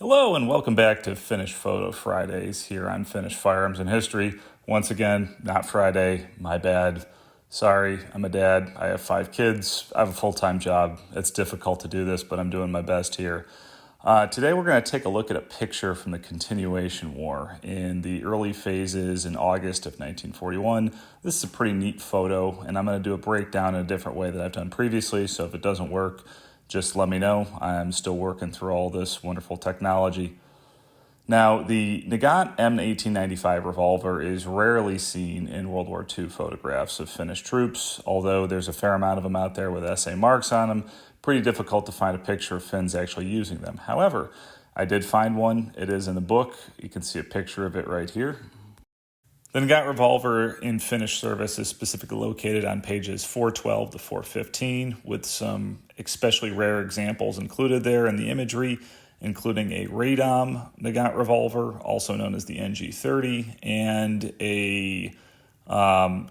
Hello and welcome back to Finnish Photo Fridays here on Finnish Firearms and History. Once again, not Friday, my bad. Sorry, I'm a dad. I have 5 kids. I have a full-time job. It's difficult to do this, but I'm doing my best here. Today we're going to take a look at a picture from the Continuation War in the early phases in August of 1941. This is a pretty neat photo, and I'm going to do a breakdown in a different way that I've done previously, so if it doesn't work, just let me know. I'm still working through all this wonderful technology. Now, the Nagant M1895 revolver is rarely seen in World War II photographs of Finnish troops, although there's a fair amount of them out there with SA marks on them. Pretty difficult to find a picture of Finns actually using them. However, I did find one. It is in the book. You can see a picture of it right here. The Nagant revolver in Finnish service is specifically located on pages 412 to 415, with some especially rare examples included there in the imagery, including a radom Nagant revolver, also known as the NG30, and a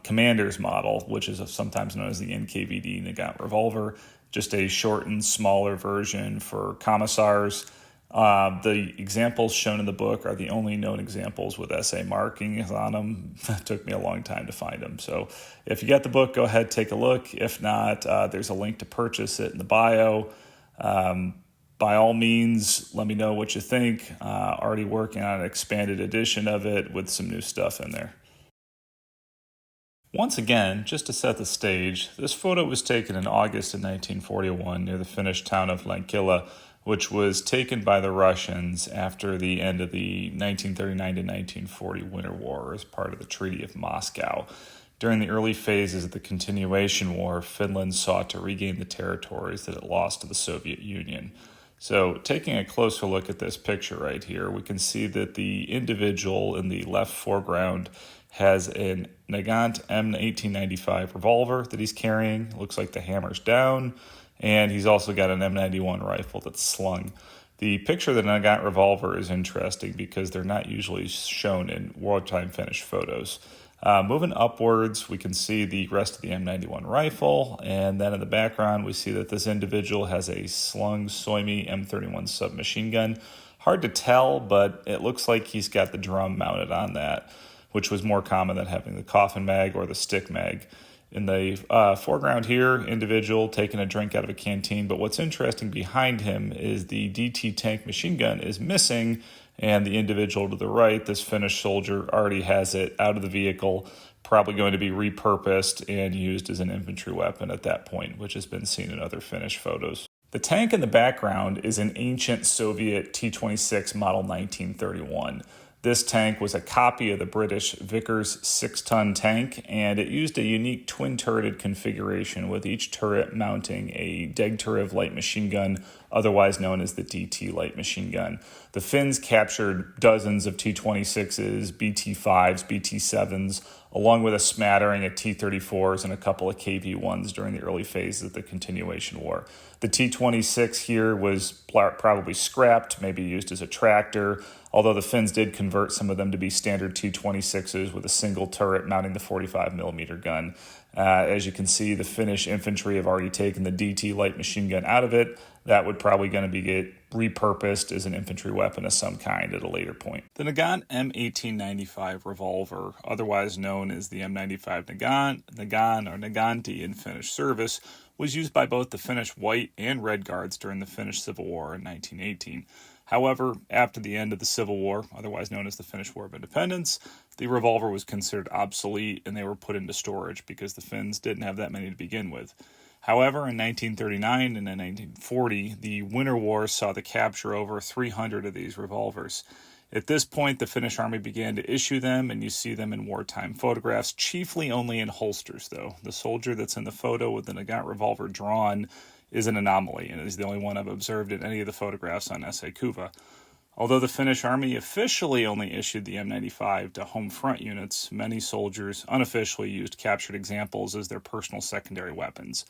commander's model, which is sometimes known as the NKVD Nagant revolver, just a shortened, smaller version for commissars. The examples shown in the book are the only known examples with SA markings on them. It took me a long time to find them. So if you get the book, go ahead, take a look. If not, there's a link to purchase it in the bio. By all means, let me know what you think. Already working on an expanded edition of it with some new stuff in there. Once again, just to set the stage, this photo was taken in August of 1941 near the Finnish town of Lankila, which was taken by the Russians after the end of the 1939 to 1940 Winter War as part of the Treaty of Moscow. During the early phases of the Continuation War, Finland sought to regain the territories that it lost to the Soviet Union. So taking a closer look at this picture right here, we can see that the individual in the left foreground has a Nagant M1895 revolver that he's carrying. It looks like the hammer's down. And he's also got an M91 rifle that's slung. The picture of the Nagant revolver is interesting because they're not usually shown in wartime Finnish photos. Moving upwards, we can see the rest of the M91 rifle, and then in the background, we see that this individual has a slung Suomi M31 submachine gun. Hard to tell, but it looks like he's got the drum mounted on that, which was more common than having the coffin mag or the stick mag. In the foreground here, individual taking a drink out of a canteen, but what's interesting behind him is the DT tank machine gun is missing, and the individual to the right, this Finnish soldier, already has it out of the vehicle, probably going to be repurposed and used as an infantry weapon at that point, which has been seen in other Finnish photos. The tank in the background is an ancient Soviet T-26 model 1931. This tank was a copy of the British Vickers 6-ton tank, and it used a unique twin-turreted configuration with each turret mounting a Degtyarev light machine gun, otherwise known as the DT light machine gun. The Finns captured dozens of T-26s, BT-5s, BT-7s, along with a smattering of T-34s and a couple of KV-1s during the early phases of the Continuation War. The T-26 here was probably scrapped, maybe used as a tractor, although the Finns did convert some of them to be standard T-26s with a single turret mounting the 45mm gun. As you can see, the Finnish infantry have already taken the DT light machine gun out of it. That would probably going to get repurposed as an infantry weapon of some kind at a later point. The Nagant M1895 revolver, otherwise known as the M95 Nagant, Nagan, or Naganti in Finnish service, was used by both the Finnish White and Red Guards during the Finnish Civil War in 1918. However, after the end of the Civil War, otherwise known as the Finnish War of Independence, the revolver was considered obsolete and they were put into storage because the Finns didn't have that many to begin with. However, in 1939 and in 1940, the Winter War saw the capture over 300 of these revolvers. At this point, the Finnish army began to issue them, and you see them in wartime photographs, chiefly only in holsters, though. The soldier that's in the photo with the Nagant revolver drawn is an anomaly, and is the only one I've observed in any of the photographs on SA Kuva. Although the Finnish army officially only issued the M95 to home front units, many soldiers unofficially used captured examples as their personal secondary weapons.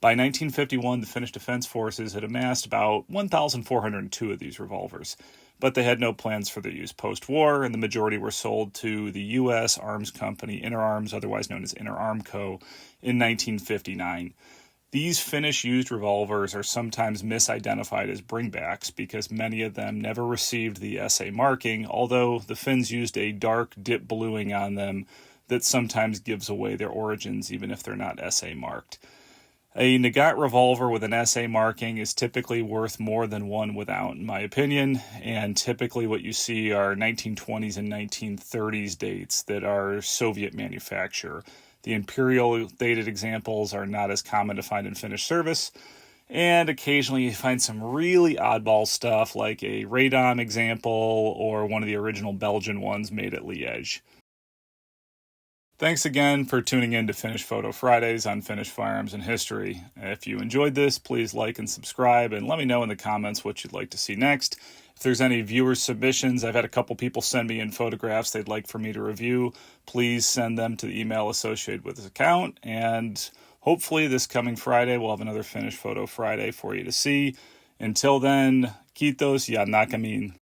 By 1951, the Finnish Defense Forces had amassed about 1,402 of these revolvers, but they had no plans for their use post-war, and the majority were sold to the U.S. arms company Interarms, otherwise known as Interarmco, in 1959. These Finnish used revolvers are sometimes misidentified as bringbacks because many of them never received the SA marking, although the Finns used a dark dip bluing on them that sometimes gives away their origins even if they're not SA marked. A Nagant revolver with an SA marking is typically worth more than one without, in my opinion, and typically what you see are 1920s and 1930s dates that are Soviet manufacture. The imperial dated examples are not as common to find in Finnish service, and occasionally you find some really oddball stuff like a radom example or one of the original Belgian ones made at Liège. Thanks again for tuning in to Finnish Photo Fridays on Finnish Firearms and History. If you enjoyed this, please like and subscribe, and let me know in the comments what you'd like to see next. If there's any viewer submissions, I've had a couple people send me in photographs they'd like for me to review. Please send them to the email associated with this account, and hopefully this coming Friday we'll have another Finnish Photo Friday for you to see. Until then, kiitos ja näkemiin.